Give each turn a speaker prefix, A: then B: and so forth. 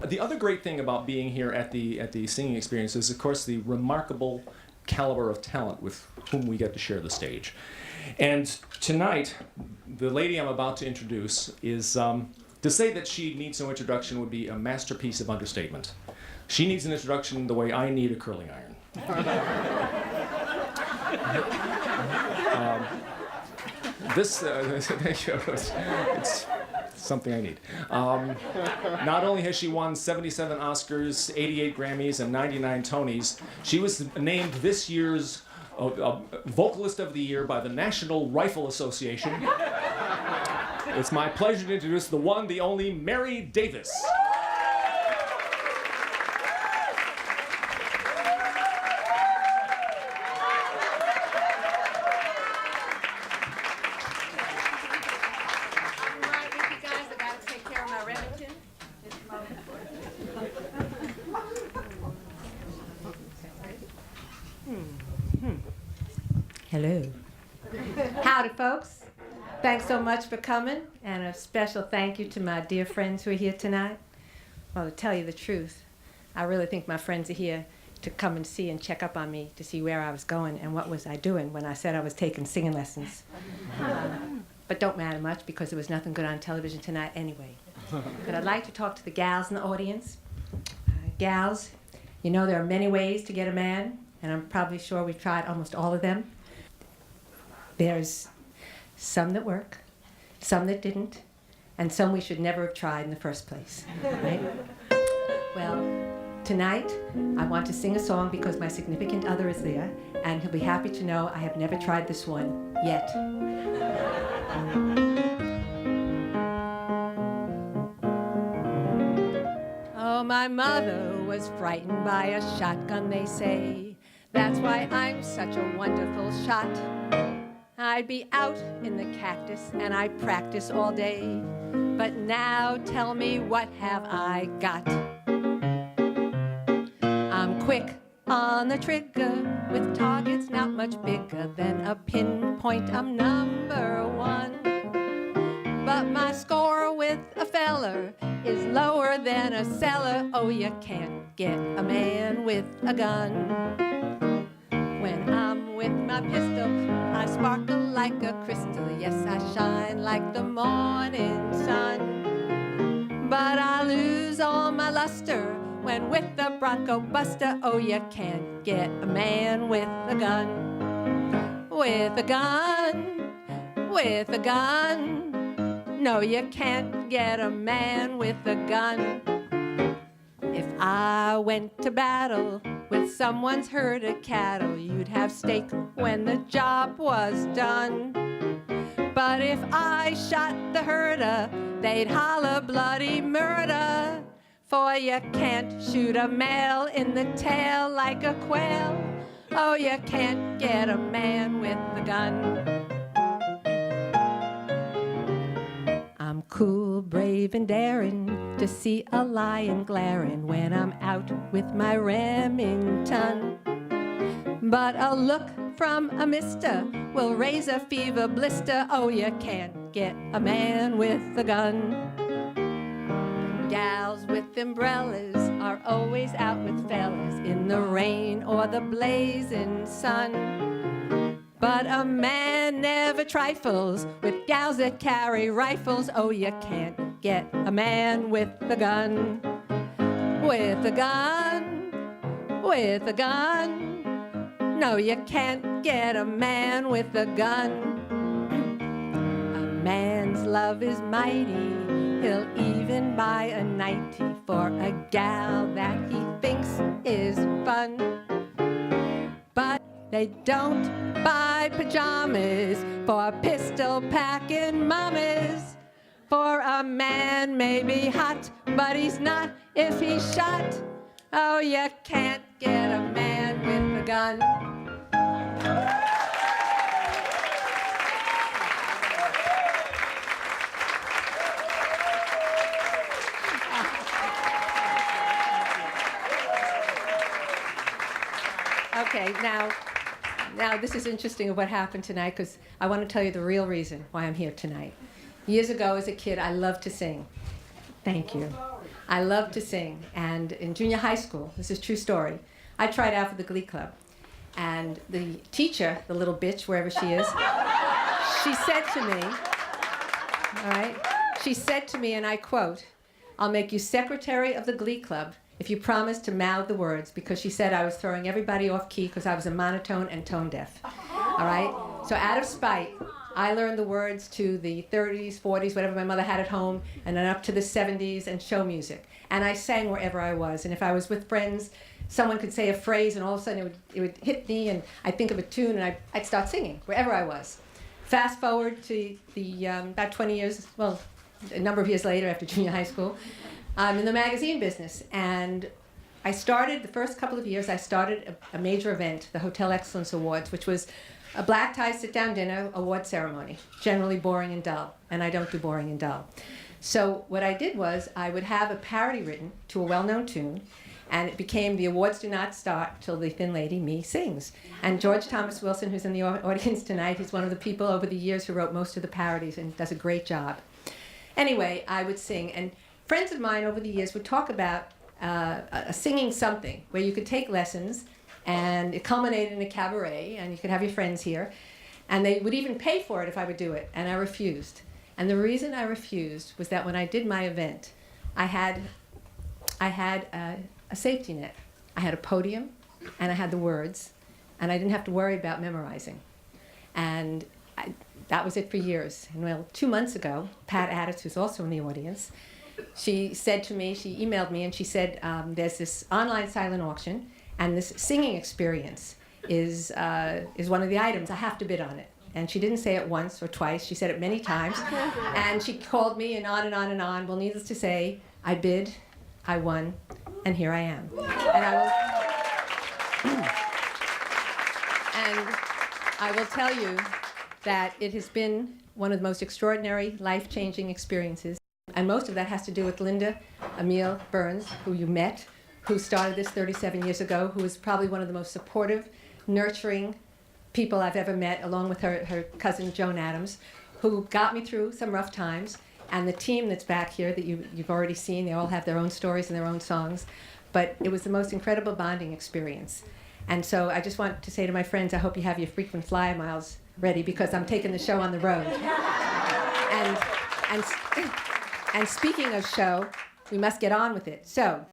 A: The other great thing about being here at the singing experience is, of course, the remarkable caliber of talent with whom we get to share the stage. And tonight, the lady I'm about to introduce is, to say that she needs no introduction would be a masterpiece of understatement. She needs an introduction the way I need a curling iron. It's something I need. Not only has she won 77 Oscars, 88 Grammys, and 99 Tonys, she was named this year's Vocalist of the Year by the National Rifle Association. It's my pleasure to introduce the one, the only, Merrie Davis.
B: Hello. Howdy, folks. Thanks so much for coming, and a special thank you to my dear friends who are here tonight. Well, to tell you the truth, I really think my friends are here to come and see and check up on me to see where I was going and what was I doing when I said I was taking singing lessons. But don't matter much because there was nothing good on television tonight anyway. But I'd like to talk to the gals in the audience. Gals, you know there are many ways to get a man, and I'm probably sure we've tried almost all of them. There's some that work, some that didn't, and some we should never have tried in the first place, right? Well, tonight I want to sing a song because my significant other is there, and he'll be happy to know I have never tried this one yet. Oh, my mother was frightened by a shotgun, they say. That's why I'm such a wonderful shot. I'd be out in the cactus and I'd practice all day. But now tell me, what have I got? I'm quick on the trigger with targets not much bigger than a pinpoint. I'm number one. But my score with a feller is lower than a cellar. Oh, you can't get a man with a gun. When I'm with my pistol, I sparkle like a crystal. Yes, I shine like the morning sun. But I lose all my luster when with the Bronco Buster. Oh, you can't get a man with a gun. With a gun, with a gun. No, you can't get a man with a gun. If I went to battle with someone's herd of cattle, you'd have steak when the job was done. But if I shot the herder, they'd holler bloody murder. For you can't shoot a male in the tail like a quail. Oh, you can't get a man with a gun. I'm cool, brave, and daring to see a lion glaring when I'm out with my Remington. But a look from a mister will raise a fever blister. Oh, you can't get a man with a gun. Gals with umbrellas are always out with fellas in the rain or the blazing sun. But a man never trifles with gals that carry rifles. Oh, you can't get a man with a gun. With a gun, with a gun. No, you can't get a man with a gun. A man's love is mighty. He'll even buy a nightie for a gal that he thinks is fun. But they don't buy pajamas for pistol-packing mummies. For a man may be hot, but he's not if he's shot. Oh, you can't get a man with a gun. Okay, now this is interesting of what happened tonight, because I want to tell you the real reason why I'm here tonight. Years ago as a kid, I loved to sing. Thank you. I love to sing. And in junior high school, this is a true story, I tried out for the Glee Club. And the teacher, the little bitch, wherever she is, she said to me, all right, she said to me, and I quote, "I'll make you secretary of the Glee Club if you promise to mouth the words," because she said I was throwing everybody off key because I was a monotone and tone deaf. All right? So out of spite, I learned the words to the 30s, 40s, whatever my mother had at home, and then up to the 70s and show music. And I sang wherever I was. And if I was with friends, someone could say a phrase, and all of a sudden it would hit me, and I'd think of a tune, and I'd start singing wherever I was. Fast forward to the about 20 years, well, a number of years later after junior high school, I'm in the magazine business. And I started, the first couple of years, I started a major event, the Hotel Excellence Awards, which was a black tie sit-down dinner award ceremony, generally boring and dull, and I don't do boring and dull. So what I did was I would have a parody written to a well-known tune, and it became "The awards do not start till the thin lady me sings." And George Thomas Wilson, who's in the audience tonight, he's one of the people over the years who wrote most of the parodies and does a great job. Anyway, I would sing, and friends of mine over the years would talk about singing something where you could take lessons, and it culminated in a cabaret, and you could have your friends here, and they would even pay for it if I would do it, and I refused. And the reason I refused was that when I did my event, I had a safety net. I had a podium, and I had the words, and I didn't have to worry about memorizing. And that was it for years. And well, 2 months ago, Pat Addis, who's also in the audience, she said to me, she emailed me, and she said, there's this online silent auction, and this singing experience is one of the items. I have to bid on it. And she didn't say it once or twice. She said it many times. And she called me and on and on and on. Well, needless to say, I bid, I won, and here I am. And I will tell you that it has been one of the most extraordinary, life-changing experiences. And most of that has to do with Linda Emile Burns, who you met, who started this 37 years ago, who is probably one of the most supportive, nurturing people I've ever met, along with her cousin Joan Adams, who got me through some rough times. And the team that's back here that you've already seen, they all have their own stories and their own songs. But it was the most incredible bonding experience. And so I just want to say to my friends, I hope you have your frequent flyer miles ready, because I'm taking the show on the road. And speaking of show, we must get on with it. So